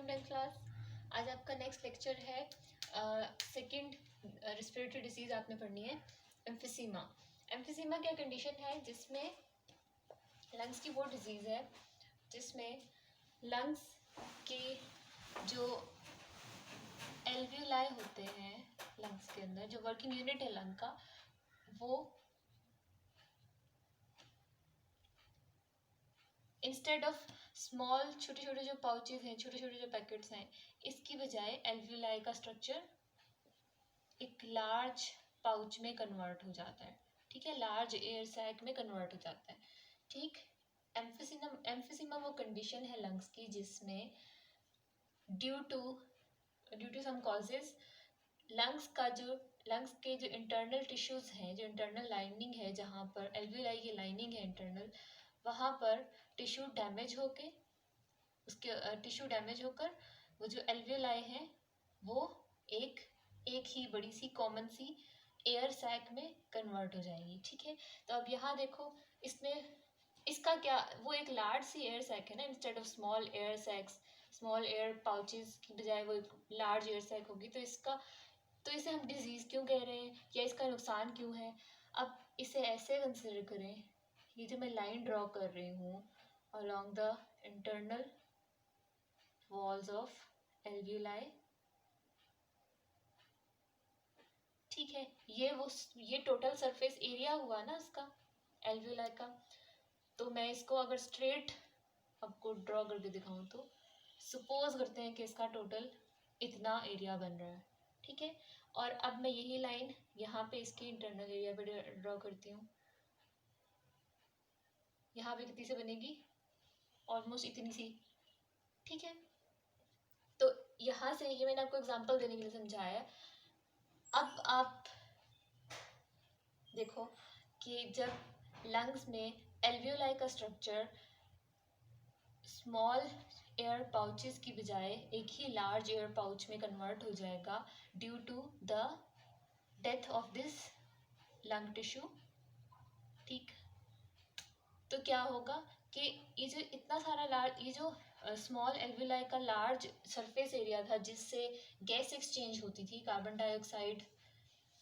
10th class. आज आपका next lecture है सेकंड रेस्पिरेटरी डिजीज़ आपने पढ़नी है एम्फिसीमा। एम्फिसीमा क्या कंडीशन है जिसमें लंग्स की वो डिजीज़ है जिसमें लंग्स के जो एल्वियोलाई होते हैं लंग्स के अंदर, जो वर्किंग यूनिट है लंग का, वो इंस्टेड ऑफ स्मॉल छोटे छोटे जो पाउचेज हैं, छोटे छोटे जो पैकेट्स हैं, इसकी बजाय एल्वियोलाई का स्ट्रक्चर एक लार्ज पाउच में कन्वर्ट हो जाता है। ठीक है, लार्ज एयर सैक में कन्वर्ट हो जाता है। ठीक, एम्फिसीमा वो कंडीशन है लंग्स की जिसमें due to some causes lungs के जो इंटरनल टिश्यूज़ हैं, जो इंटरनल लाइनिंग है, जहाँ पर एल्वियोलाई की लाइनिंग है इंटरनल, वहाँ पर टिश्यू डैमेज होकर वो जो एल्वियोलाई हैं वो एक ही बड़ी सी कॉमन सी एयर सैक में कन्वर्ट हो जाएगी। ठीक है, तो अब यहाँ देखो, इसका क्या, वो एक लार्ज सी एयर सैक है ना, instead of small air pouches की बजाय वो एक लार्ज एयर सैक होगी। तो इसे हम डिजीज़ क्यों कह रहे हैं या इसका नुकसान क्यों है? अब इसे ऐसे कंसिडर करें, ये जो मैं लाइन ड्रॉ कर रही हूँ along the internal walls of alveoli, ठीक है, ये टोटल सरफेस एरिया हुआ ना इसका एल्वियोलाई का। तो मैं इसको अगर स्ट्रेट आपको ड्रॉ करके दिखाऊं तो सपोज करते हैं कि इसका टोटल इतना एरिया बन रहा है। ठीक है, और अब मैं यही लाइन यहाँ पे इसके इंटरनल एरिया पे ड्रॉ करती हूँ। यहाँ पे कितनी से बनेगी? ऑलमोस्ट इतनी सी। ठीक है, तो यहाँ से ये मैंने आपको एग्जांपल देने के लिए समझाया है। अब आप देखो कि जब लंग्स में एल्वियोलाई का स्ट्रक्चर स्मॉल एयर पाउचेस की बजाय एक ही लार्ज एयर पाउच में कन्वर्ट हो जाएगा due to the death of this lung tissue. ठीक, तो क्या होगा कि ये जो इतना सारा ये जो स्मॉल एल्वियोलाई का लार्ज सरफेस एरिया था जिससे गैस एक्सचेंज होती थी, कार्बन डाइऑक्साइड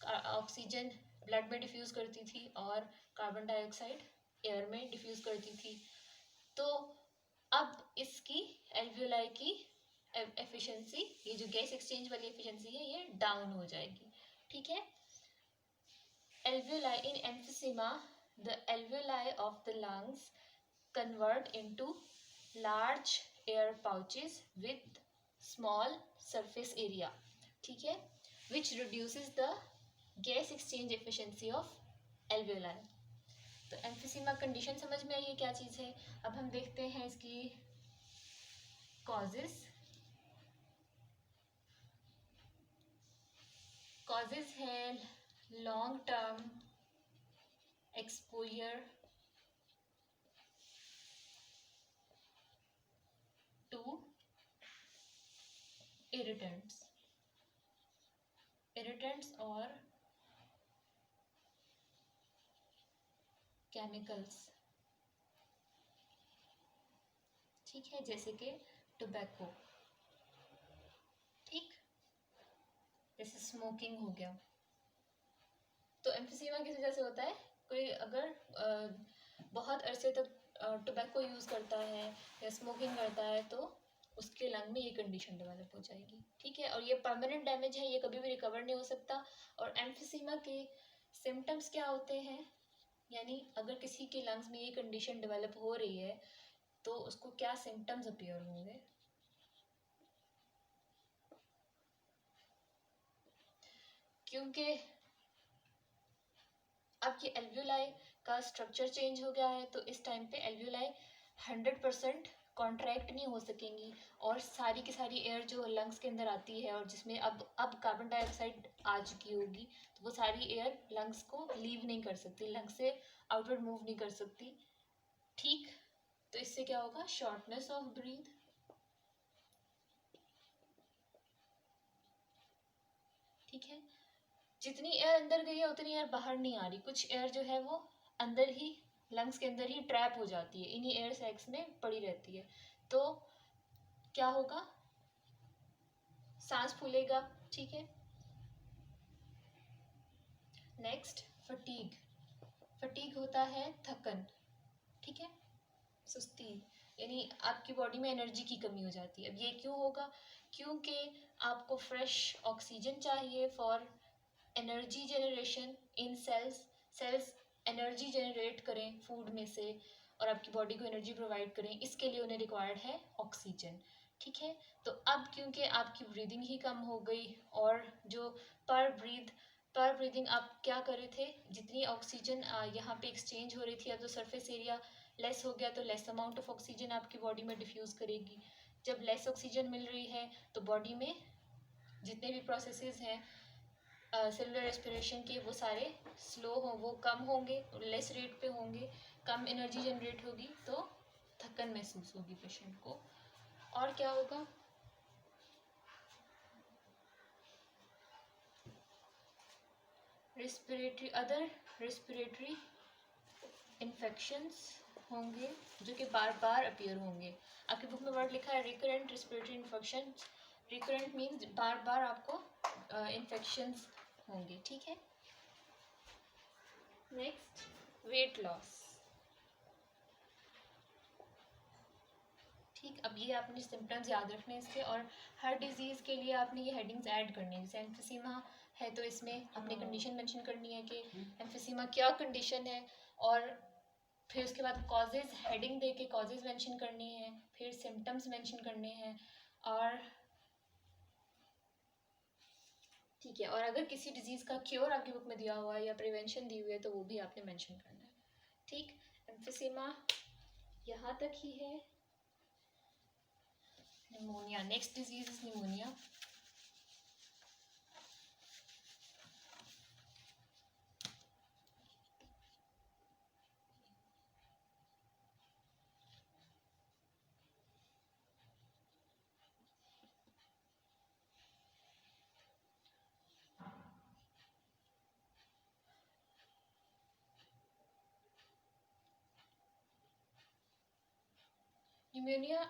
ऑक्सीजन ब्लड में डिफ्यूज़ करती थी और कार्बन डाइऑक्साइड एयर में डिफ्यूज़ करती थी। तो अब इसकी एल्वियोलाई की एफिशिएंसी, ये जो गैस एक्सचेंज वाली एफिशिएंसी है, ये डाउन हो जाएगी। ठीक है, alveoli in emphysema, the alveoli of the lungs convert into large air pouches with small surface area. ठीक है, which reduces the gas exchange efficiency of alveoli. तो एम्फिसीमा कंडीशन समझ में आई है क्या चीज़ है? अब हम देखते हैं इसकी कॉजेज हैं long term exposure to irritants और केमिकल्स। ठीक है, जैसे कि टोबैको, ठीक, जैसे स्मोकिंग हो गया। तो एम्फिसीमा किस वजह से होता है? कोई अगर बहुत अरसे तक टोबैको यूज़ करता है या स्मोकिंग करता है तो उसके लंग में ये कंडीशन डेवलप हो जाएगी। ठीक है, और ये परमानेंट डैमेज है, ये कभी भी रिकवर नहीं हो सकता। और एम्फिसीमा के सिम्टम्स क्या होते हैं, यानी अगर किसी के लंग्स में ये कंडीशन डेवलप हो रही है तो उसको क्या सिम्टम्स अपीयर होंगे? क्योंकि अब ये एल्वियोलाई का स्ट्रक्चर चेंज हो गया है तो इस टाइम पे एल्वियोलाई 100% कॉन्ट्रैक्ट नहीं हो सकेंगी और सारी की सारी एयर जो लंग्स के अंदर आती है और जिसमें अब कार्बन डाइऑक्साइड आ चुकी होगी, तो वो सारी एयर लंग्स को लीव नहीं कर सकती, लंग्स से आउटवर्ड मूव नहीं कर सकती। ठीक, तो इससे क्या होगा? Shortness of breath. ठीक है, जितनी एयर अंदर गई है उतनी एयर बाहर नहीं आ रही, कुछ एयर जो है वो अंदर ही लंग्स के अंदर ही ट्रैप हो जाती है, इन्हीं एयर सैक्स में पड़ी रहती है। तो क्या होगा? सांस फूलेगा, ठीक है। Next fatigue. फटीग होता है थकन, ठीक है, सुस्ती, यानी आपकी बॉडी में एनर्जी की कमी हो जाती है। अब ये क्यों होगा? क्योंकि आपको फ्रेश ऑक्सीजन चाहिए for energy generation in cells. Cells energy generate करें फूड में से और आपकी बॉडी को एनर्जी प्रोवाइड करें, इसके लिए उन्हें रिक्वायर्ड है ऑक्सीजन, ठीक है। तो अब क्योंकि आपकी ब्रीदिंग ही कम हो गई और जो पर ब्रीदिंग आप क्या कर रहे थे, जितनी ऑक्सीजन यहाँ पे एक्सचेंज हो रही थी, अब तो सरफेस एरिया लेस हो गया, तो लेस अमाउंट ऑफ ऑक्सीजन आपकी बॉडी में डिफ्यूज़ करेगी। जब लेस ऑक्सीजन मिल रही है तो बॉडी में जितने भी प्रोसेसेस हैं सेलुलर रेस्पिरेशन के, वो सारे स्लो हों, वो कम होंगे, लेस रेट पे होंगे, कम एनर्जी जनरेट होगी, तो थकन महसूस होगी पेशेंट को। और क्या होगा? अदर रेस्पिरेटरी इन्फेक्शंस होंगे जो कि बार बार अपीयर होंगे। आपकी बुक में वर्ड लिखा है recurrent respiratory infection. Recurrent means बार बार आपको इन्फेक्शंस होंगे, ठीक है। नेक्स्ट वेट लॉस, ठीक। अब ये आपने सिम्टम्स याद रखने हैं इसके, और हर डिजीज़ के लिए आपने ये हेडिंग्स ऐड करनी है। जैसे एम्फिसीमा है तो इसमें आपने कंडीशन मेंशन करनी है कि एम्फिसीमा क्या कंडीशन है, और फिर उसके बाद कॉजेज़ हेडिंग दे के कॉजेज़ मेंशन करनी है, फिर सिम्टम्स मेंशन करने हैं, और ठीक है, और अगर किसी डिजीज़ का क्योर आपकी बुक में दिया हुआ है या प्रिवेंशन दी हुई है तो वो भी आपने मेंशन करना है, ठीक। एम्फिसीमा यहाँ तक ही है। Pneumonia, next disease is pneumonia. Pneumonia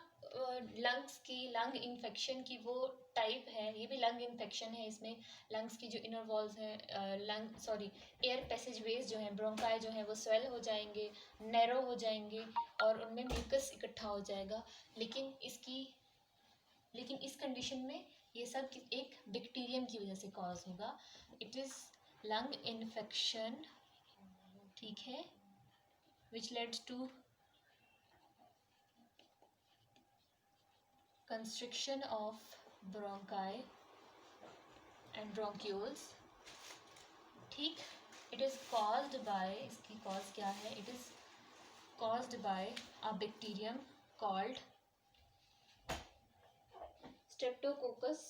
lung infection की वो टाइप है, ये भी लंग इन्फेक्शन है। इसमें लंग्स की जो इनर वॉल्स हैं, एयर पैसेज वेज जो हैं, ब्रोंकाई जो हैं, वो स्वेल हो जाएंगे, नैरो हो जाएंगे और उनमें म्यूकस इकट्ठा हो जाएगा। लेकिन इस कंडीशन में ये सब एक बैक्टीरियम की वजह से कॉज होगा। इट इज़ लंग इन्फेक्शन, ठीक है, which leads to constriction of bronchi and bronchioles, ठीक। it is caused by, इसकी cause क्या है? it is caused by a bacterium called Streptococcus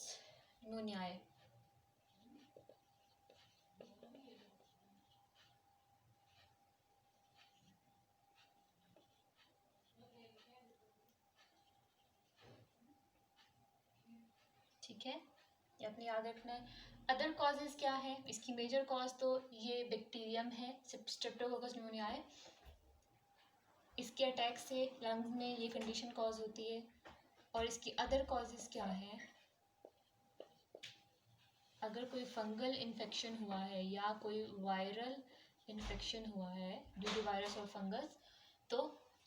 pneumoniae, ठीक है, ये आपने याद रखना है। अदर कॉजेज क्या है? इसकी मेजर कॉज तो ये बैक्टीरियम है, स्ट्रेप्टोकोकस न्यूमोनियाe। इसके अटैक से लंग्स में ये कंडीशन कॉज होती है। और इसकी अदर कॉजेज क्या है? अगर कोई फंगल इन्फेक्शन हुआ है या कोई वायरल इन्फेक्शन हुआ है ड्यू टू वायरस और फंगस, तो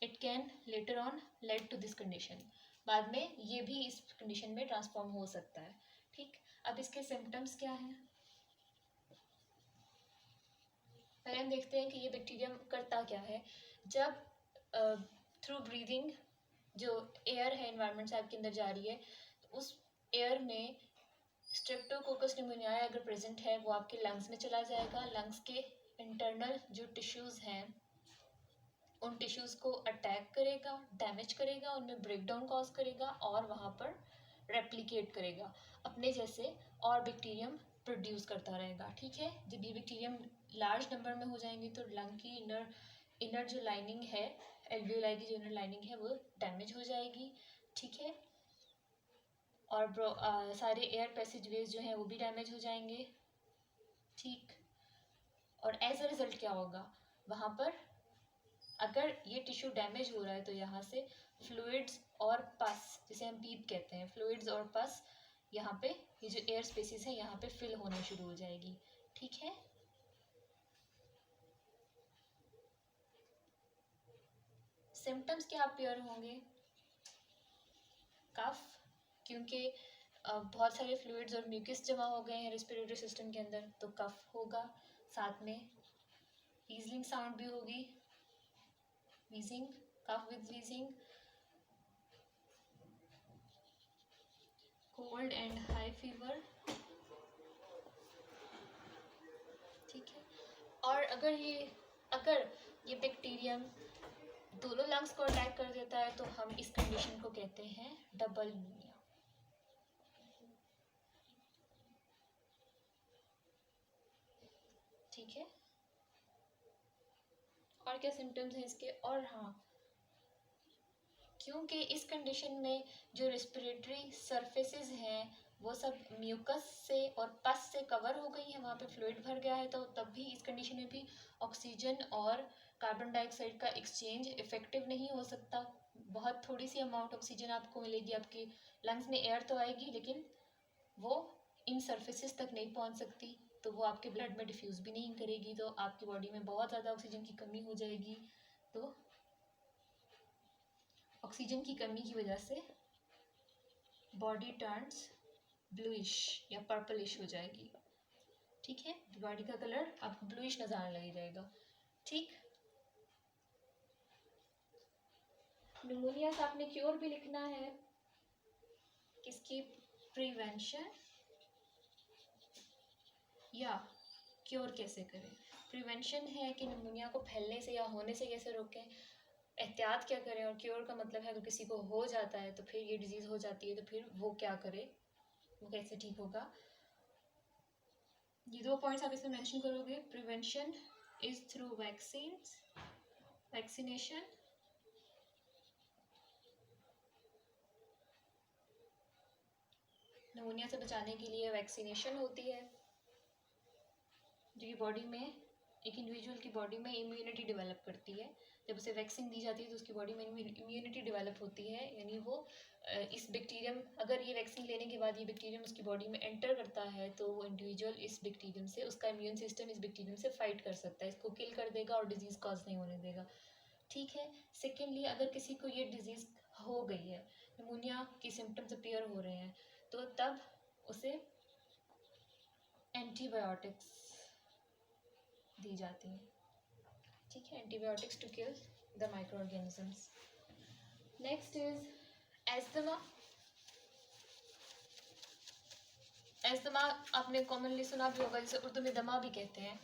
it can later on lead to this condition, बाद में ये भी इस कंडीशन में ट्रांसफॉर्म हो सकता है, ठीक। अब इसके सिम्टम्स क्या हैं? पहले हम देखते हैं कि ये बैक्टीरियम करता क्या है। जब थ्रू ब्रीदिंग जो एयर है एनवायरनमेंट से आपके अंदर जा रही है, तो उस एयर में स्ट्रेप्टोकोकस न्यूमोनियाe अगर प्रेजेंट है वो आपके लंग्स में चला जाएगा। लंग्स के इंटरनल जो टिश्यूज़ हैं उन टिश्यूज़ को अटैक करेगा, डैमेज करेगा, उनमें ब्रेकडाउन कॉज करेगा और वहाँ पर रेप्लिकेट करेगा अपने जैसे, और बैक्टीरियम प्रोड्यूस करता रहेगा, ठीक है। जब ये बैक्टीरियम लार्ज नंबर में हो जाएंगे तो लंग की इनर जो लाइनिंग है, एल्वियोलाई की जो इनर लाइनिंग है, वो डैमेज हो जाएगी, ठीक है। और सारे एयर पैसेजवेज जो हैं वो भी डैमेज हो जाएंगे, ठीक। और एज अ रिजल्ट क्या होगा? वहाँ पर अगर ये टिश्यू डैमेज हो रहा है तो यहाँ से फ्लूइड्स और पस, जिसे हम पीप कहते हैं, फ्लूइड्स और पस यहाँ पे ये जो एयर स्पेसिस है यहाँ पे फिल होना शुरू हो जाएगी। ठीक है, सिम्टम्स क्या अपीयर होंगे? कफ, क्योंकि बहुत सारे फ्लूइड्स और म्यूकस जमा हो गए हैं रेस्पिरेटरी सिस्टम के अंदर, तो कफ होगा। साथ में वीजलिंग साउंड भी होगी, wheezing, cough with wheezing, cold and high fever. ठीक है, और अगर ये बैक्टीरियम दोनों लंग्स को अटैक कर देता है तो हम इस कंडीशन को कहते हैं डबल न्यूमोनिया। ठीक है, और क्या सिम्टम्स हैं इसके? और हाँ, क्योंकि इस कंडीशन में जो रेस्पिरेटरी सरफेसेस हैं वो सब म्यूकस से और पस से कवर हो गई है, वहाँ पे फ्लूइड भर गया है, तो तब भी इस कंडीशन में भी ऑक्सीजन और कार्बन डाइऑक्साइड का एक्सचेंज इफेक्टिव नहीं हो सकता। बहुत थोड़ी सी अमाउंट ऑक्सीजन आपको मिलेगी, आपकी लंग्स में एयर तो आएगी लेकिन वो इन सरफेसेस तक नहीं पहुँच सकती, तो वो आपके ब्लड में डिफ्यूज़ भी नहीं करेगी, तो आपकी बॉडी में बहुत ज़्यादा ऑक्सीजन की कमी हो जाएगी। तो ऑक्सीजन की कमी की वजह से बॉडी टर्न्स ब्लूइश या पर्पलिश हो जाएगी। ठीक है, बॉडी का कलर आपको ब्लूइश नजर आने लग जाएगा। ठीक, निमोनिया का आपने क्योर भी लिखना है, किसकी? प्रिवेंशन या क्योर कैसे करें। प्रिवेंशन है कि निमोनिया को फैलने से या होने से कैसे रोकें, एहतियात क्या करें, और क्योर का मतलब है अगर किसी को हो जाता है तो फिर ये डिजीज़ हो जाती है तो फिर वो क्या करे, वो कैसे ठीक होगा। ये 2 पॉइंट्स आप इसमें मेंशन करोगे। Prevention is through vaccines, vaccination, pneumonia से बचाने के लिए वैक्सीनेशन होती है, जो कि बॉडी में एक इंडिविजुअल की बॉडी में इम्यूनिटी डेवलप करती है। जब उसे वैक्सीन दी जाती है तो उसकी बॉडी में इम्यूनिटी डेवलप होती है, यानी वो इस बैक्टीरियम, अगर ये वैक्सीन लेने के बाद ये बैक्टीरियम उसकी बॉडी में एंटर करता है तो वो इंडिविजुअल इस बैक्टीरियम से, उसका इम्यून सिस्टम इस बैक्टीरियम से फाइट कर सकता है, इसको किल कर देगा और डिजीज़ कॉज नहीं होने देगा। ठीक है, सेकेंडली अगर किसी को ये डिजीज़ हो गई है, निमोनिया के सिम्टम्स अपीयर हो रहे हैं, तो तब उसे एंटीबायोटिक्स दी जाती हैं। ठीक है, antibiotics to kill the micro organisms. Next is asthma. Asthma आपने कॉमनली सुना भी होगा, जिसे उर्दू में दमा भी कहते हैं।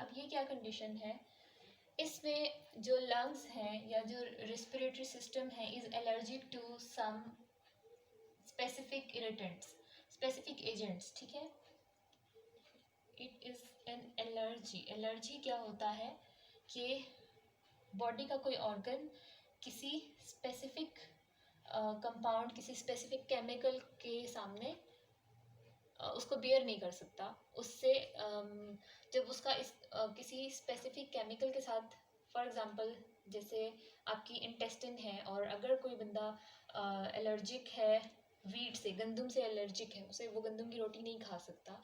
अब ये क्या कंडीशन है, इसमें जो लंग्स हैं या जो रेस्पिरेटरी सिस्टम है is allergic to some specific irritants, specific agents. ठीक है, it is an allergy. Allergy क्या होता है कि बॉडी का कोई ऑर्गन किसी स्पेसिफिक कंपाउंड, किसी स्पेसिफिक केमिकल के सामने उसको बेयर नहीं कर सकता, उससे जब उसका किसी स्पेसिफिक केमिकल के साथ, फॉर एग्जांपल जैसे आपकी इंटेस्टिन है और अगर कोई बंदा एलर्जिक है वीट से, गंदम से एलर्जिक है, उसे वो गंदम की रोटी नहीं खा सकता,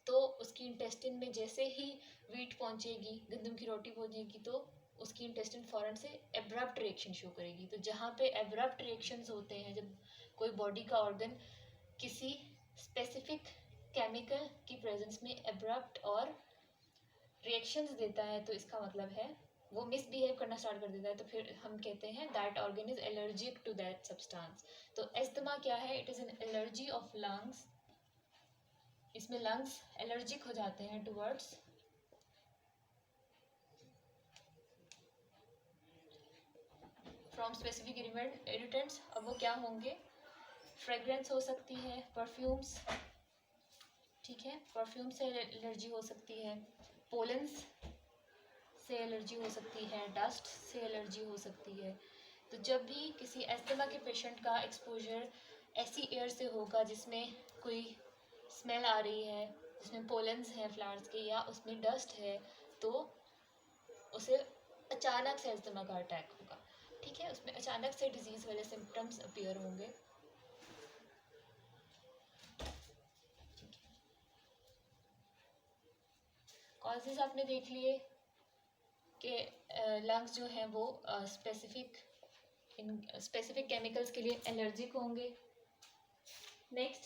तो उसकी इंटेस्टिन में जैसे ही वीट पहुंचेगी, गंदम की रोटी पहुंचेगी, तो उसकी इंटेस्टिन फ़ौरन से एब्रप्ट रिएक्शन शो करेगी। तो जहाँ पे एब्रप्ट रिएक्शंस होते हैं, जब कोई बॉडी का ऑर्गन किसी स्पेसिफिक केमिकल की प्रेजेंस में एब्रप्ट और रिएक्शंस देता है, तो इसका मतलब है वो मिसबिहेव करना स्टार्ट कर देता है, तो फिर हम कहते हैं that organ is allergic to that substance. तो एस्थमा क्या है? It is an allergy of lungs. इसमें लंग्स एलर्जिक हो जाते हैं टुवर्ड्स फ्रॉम स्पेसिफिक इरिटेंट्स। अब वो क्या होंगे? फ्रेग्रेंस हो सकती है, परफ्यूम्स। ठीक है, परफ्यूम से एलर्जी हो सकती है, पोलन्स से एलर्जी हो सकती है, डस्ट से एलर्जी हो सकती है। तो जब भी किसी एस्थमा के पेशेंट का एक्सपोजर ऐसी एयर से होगा जिसमें कोई स्मेल आ रही है, जिसमें पोलन्स हैं फ्लावर्स के, या उसमें डस्ट है, तो उसे अचानक से अस्थमा का अटैक होगा, ठीक है, उसमें अचानक से डिजीज़ वाले सिम्टम्स अपीयर होंगे। कॉजेज आपने देख लिए कि लंग्स जो हैं वो स्पेसिफिक केमिकल्स के लिए एलर्जिक होंगे। नेक्स्ट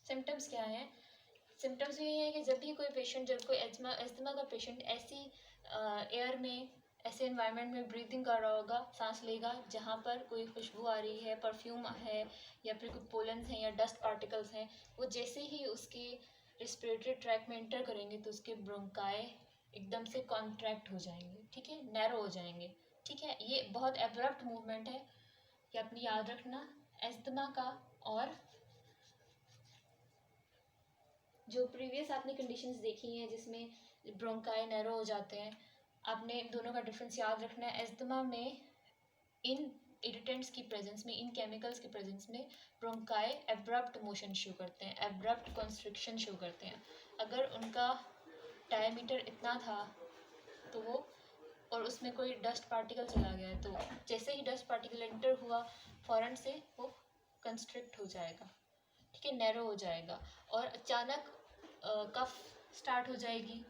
सिम्टम्स क्या हैं? सिम्टम्स ये है कि जब कोई अस्थमा का पेशेंट ऐसी एयर में, ऐसे एनवायरनमेंट में ब्रीदिंग कर रहा होगा, सांस लेगा जहाँ पर कोई खुशबू आ रही है, परफ्यूम है, या फिर कोई पोलन्स हैं या डस्ट पार्टिकल्स हैं, वो जैसे ही उसके रेस्पिरेटरी ट्रैक में एंटर करेंगे तो उसके ब्रोंकाई एकदम से कॉन्ट्रैक्ट हो जाएंगे, ठीक है, नैरो हो जाएंगे, ठीक है। ये बहुत एब्रप्ट मूवमेंट है, ये अपनी याद रखना। अस्थमा का और जो प्रीवियस आपने कंडीशंस देखी हैं जिसमें ब्रोंकाई नैरो हो जाते हैं, आपने दोनों का डिफरेंस याद रखना है। अस्थमा में इन इरिटेंट्स की प्रेजेंस में, इन केमिकल्स की प्रेजेंस में ब्रोंकाई एब्रप्ट मोशन शो करते हैं, एब्रप्ट कंस्ट्रिक्शन शो करते हैं। अगर उनका डायमीटर इतना था तो वो, और उसमें कोई डस्ट पार्टिकल चला गया है, तो जैसे ही डस्ट पार्टिकल एंटर हुआ फ़ौरन से वो कंस्ट्रिक्ट हो जाएगा, ठीक है, नैरो हो जाएगा, और अचानक कफ स्टार्ट हो जाएगी,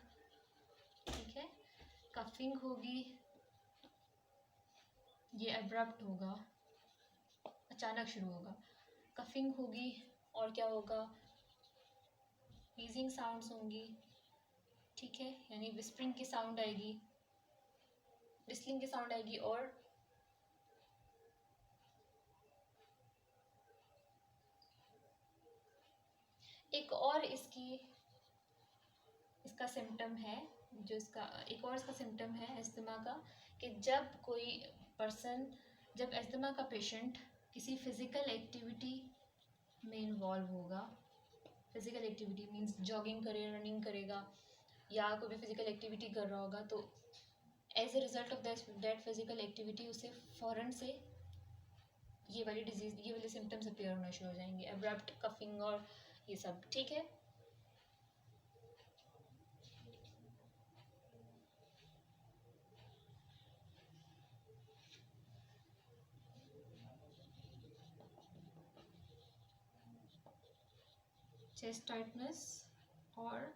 ठीक है, कफिंग होगी, ये एब्रप्ट होगा, अचानक शुरू होगा, कफिंग होगी, और क्या होगा, वीजिंग साउंड्स होंगी, ठीक है, यानी विस्परिंग की साउंड आएगी, विस्लिंग की साउंड आएगी, और एक और इसका सिम्टम है, जो इसका एक और इसका सिम्टम है अस्थमा का, कि जब अस्थमा का पेशेंट किसी फिज़िकल एक्टिविटी में इन्वॉल्व होगा, फिज़िकल एक्टिविटी मीन्स जॉगिंग करे, रनिंग करेगा, या कोई भी फिज़िकल एक्टिविटी कर रहा होगा, तो as a result of that physical activity उसे फ़ौरन से ये वाले सिम्टम्स अपीयर होना शुरू हो जाएंगे, एब्रप्ट कफिंग और ये सब, ठीक है। चेस्ट टाइटनेस और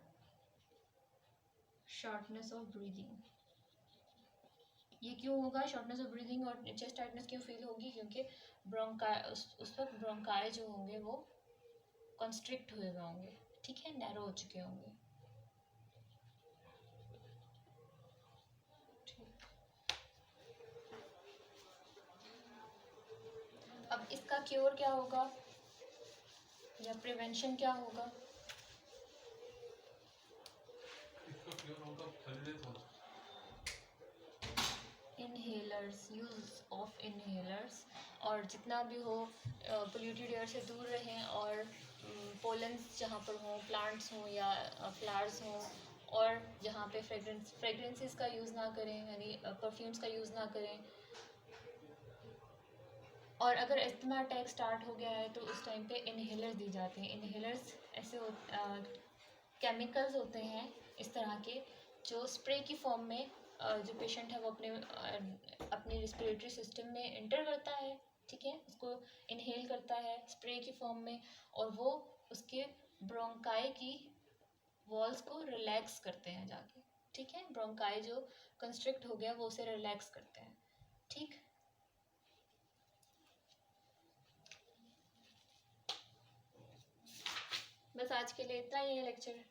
शॉर्टनेस ऑफ ब्रीदिंग, ये क्यों होगा? शॉर्टनेस ऑफ ब्रीदिंग और चेस्ट टाइटनेस क्यों फील होगी? क्योंकि उस वक्त ब्रोंकाई जो होंगे वो कंस्ट्रिक्ट हुए हुए होंगे, ठीक है, नैरो हो चुके होंगे, ठीक। अब इसका क्योर क्या होगा या प्रिवेंशन क्या होगा? इनहेलर्स, यूज़ ऑफ इनहेलर्स, और जितना भी हो पोल्यूटेड एयर से दूर रहें, और पोलन्स जहाँ पर हों, प्लांट्स हों या फ्लावर्स हों, और जहाँ पे फ्रेगरेंसेस का यूज़ ना करें, यानी परफ्यूम्स का यूज़ ना करें। और अगर अस्थमा अटैक स्टार्ट हो गया है तो उस टाइम पे इनहेलर्स दी जाते हैं। इनहेलर्स ऐसे केमिकल्स होते हैं इस तरह के, जो स्प्रे की फॉर्म में जो पेशेंट है वो अपने रिस्पिरेटरी सिस्टम में इंटर करता है, ठीक है, उसको इनहेल करता है स्प्रे की फॉर्म में, और वो उसके ब्रोंकाई की वॉल्स को रिलैक्स करते हैं जाके, ठीक है, ब्रोंकाई जो कंस्ट्रिक्ट हो गया वो उसे रिलैक्स करते हैं, ठीक। बस आज के लिए इतना ही है लेक्चर।